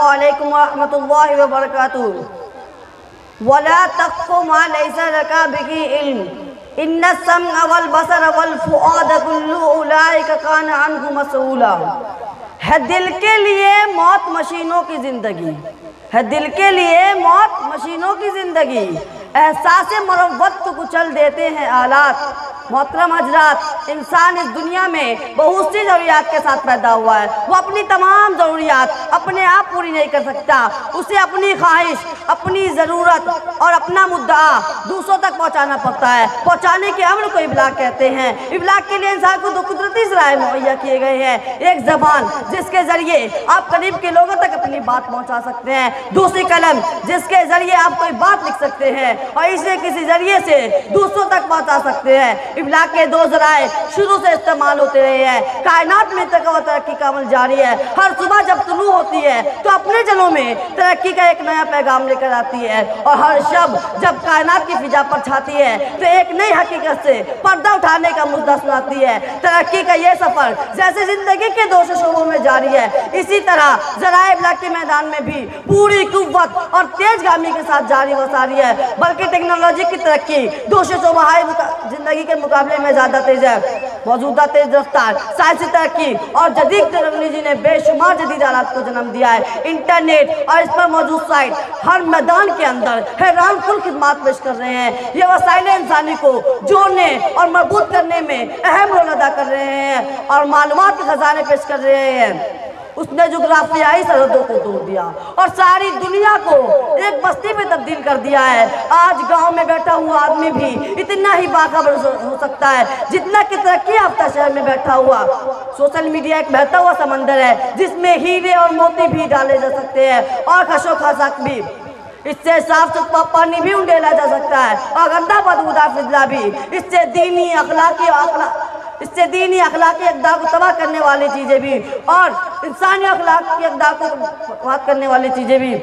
علیکم ورحمۃ اللہ وبرکاتہ وَلَا تَقْفُ مَا لَيْسَ لَكَ بِهِ عِلْمٌ إِنَّ السَّمْعَ وَالْبَصَرَ وَالْفُؤَادَ كُلُّ أُولَئِكَ كَانَ عَنْهُ مَسْئُولًا۔ ہے دل کے لیے موت مشینوں کی زندگی، ہے دل کے لیے موت مشینوں کی زندگی، احساس مروت کو کچل دیتے ہیں آلات۔ محترم حضرات، انسان اس دنیا میں بہت سی ضروریات کے ساتھ پیدا ہوا ہے۔ وہ اپنی تمام ضروریات اپنے آپ پوری نہیں کر سکتا، اسے اپنی خواہش، اپنی ضرورت اور اپنا مدعا دوسروں تک پہنچانا پڑتا ہے۔ پہنچانے کے عمل کو ابلاغ کہتے ہیں۔ ابلاغ کے لیے انسان کو دو قدرتی ذرائع مہیا کیے گئے ہیں، ایک زبان جس کے ذریعے آپ قریب کے لوگوں تک اپنی بات پہنچا سکتے ہیں، دوسری قلم جس کے ذریعے آپ کوئی بات لکھ سکتے ہیں اور اسے کسی ذریعے سے دوسروں تک پہنچا سکتے ہیں۔ ابلاغ کے دو ذرائع شروع سے استعمال ہوتے رہے ہیں۔ کائنات میں ترقی کا عمل جاری ہے۔ ہر صبح جب طلوع ہوتی ہے تو اپنے جلوں میں ترقی کا ایک نیا پیغام لے کر آتی ہے، اور ہر شب جب کائنات کی فضا پر چھاتی ہے تو ایک نئی حقیقت سے پردہ اٹھانے کا مدعا سناتی ہے۔ ترقی کا یہ سفر جیسے زندگی کے دو شعبوں میں جاری ہے، اسی طرح ذرائع ابلاغ کے میدان میں بھی پوری قوت اور تیز گامی کے ساتھ جاری و ساری ہے، بلکہ ٹیکنالوجی کی ترقی دو شعبوں زندگی کے مقابلے میں زیادہ تیز ہے۔ موجودہ تیز رفتار سائنسی ترقی اور جدید ٹیکنالوجی نے بے شمار جدید آلات کو جنم دیا ہے۔ انٹرنیٹ اور اس پر موجود سائٹ ہر میدان کے اندر حیران کن خدمات پیش کر رہے ہیں۔ یہ وسائل انسانی کو جوڑنے اور مربوط کرنے میں اہم رول ادا کر رہے ہیں اور معلومات کے خزانے پیش کر رہے ہیں۔ اس نے جغرافیائی سرحدوں کو توڑ دیا اور ساری دنیا کو ایک بستی میں تبدیل کر دیا ہے۔ آج گاؤں میں بیٹھا ہوا آدمی بھی اتنا ہی باخبر ہو سکتا ہے جتنا کہ ترقی یافتہ شہر میں بیٹھا ہوا۔ سوشل میڈیا ایک بہتا ہوا سمندر ہے جس میں ہیرے اور موتی بھی ڈالے جا سکتے ہیں اور خش و خزاک بھی۔ اس سے صاف ستھرا پانی بھی انڈیلا جا سکتا ہے اور گندا بدبودار فضلہ بھی۔ اس سے دینی اخلاقی اقدار کو تباہ کرنے والی چیزیں بھی اور انسانی اخلاق کی اقدار کو تباہ کرنے والی چیزیں بھی۔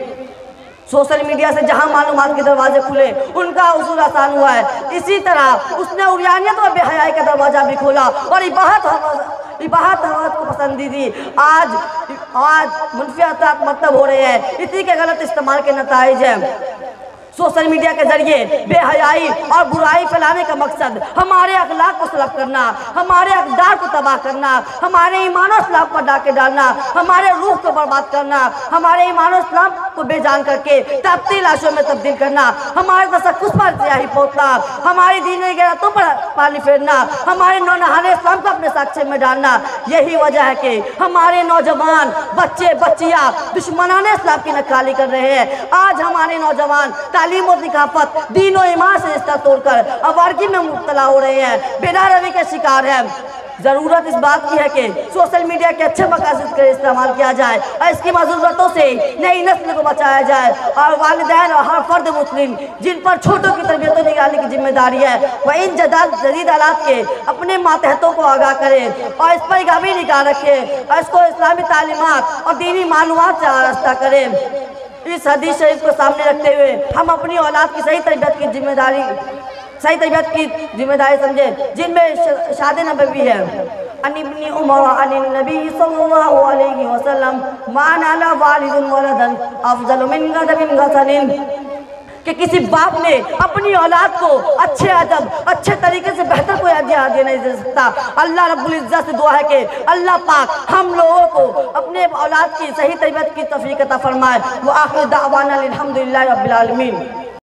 سوشل میڈیا سے جہاں معلومات کے دروازے کھلے ان کا حصول آسان ہوا ہے، اسی طرح اس نے عریانیت اور بے حیائی کا دروازہ بھی کھولا اور اباحت کو پسندی دی۔ آج منفی اثرات مرتب ہو رہے ہیں، اسی کے غلط استعمال کے نتائج ہیں۔ سوشل میڈیا کے ذریعے بے حیائی اور برائی پھیلانے کا مقصد ہمارے اخلاق کو سلب کرنا، ہمارے اقدار کو تباہ کرنا، ہمارے ایمان و اسلام پر ڈاکے ڈالنا، ہمارے روح کو برباد کرنا، ہمارے ایمان و اسلام کو بے جان کر کے تپتی لاشوں میں تبدیل کرنا، ہمارے تشخص پر سیاہی پوتنا، ہماری دینی غیرتوں پر پانی پھیرنا، ہمارے نونہان اسلام کو اپنے ساکشے میں ڈالنا۔ یہی وجہ ہے کہ ہمارے نوجوان بچے بچیاں دشمنان اسلام کی نکالی کر رہے ہیں۔ آج ہمارے نوجوان تعلیم و ثقافت، دین و ایمان سے رشتہ توڑ کر آوارگی میں مبتلا ہو رہے ہیں، بنا روی کے شکار ہیں۔ ضرورت اس بات کی ہے کہ سوشل میڈیا کے اچھے مقاصد کے استعمال کیا جائے اور اس کی معذورتوں سے نئی نسل کو بچایا جائے، اور والدین اور ہر فرد مسلم جن پر چھوٹوں کی تربیت و نگرانی کی ذمہ داری ہے وہ ان جدید آلات کے اپنے ماتحتوں کو آگاہ کرے اور اس پر گامی نگاہ رکھے اور اس کو اسلامی تعلیمات اور دینی معلومات سے آراستہ کرے۔ اس حدیث شریف کو سامنے رکھتے ہوئے ہم اپنی اولاد کی صحیح تربیت کی ذمہ داری سمجھیں، جن میں ارشاد نبوی ہے، ان ابن عمر عن النبی صلی اللہ علیہ وسلم ما نال والد ولدا افضل من غضب غسل، کہ کسی باپ نے اپنی اولاد کو اچھے ادب، اچھے طریقے سے بہتر کوئی ہدیہ نہیں دے سکتا۔ اللہ رب العزت سے دعا ہے کہ اللہ پاک ہم لوگوں کو اپنے اولاد کی صحیح تربیت کی توفیق عطا فرمائے۔ وآخر دعوانا الحمدللہ رب العالمین۔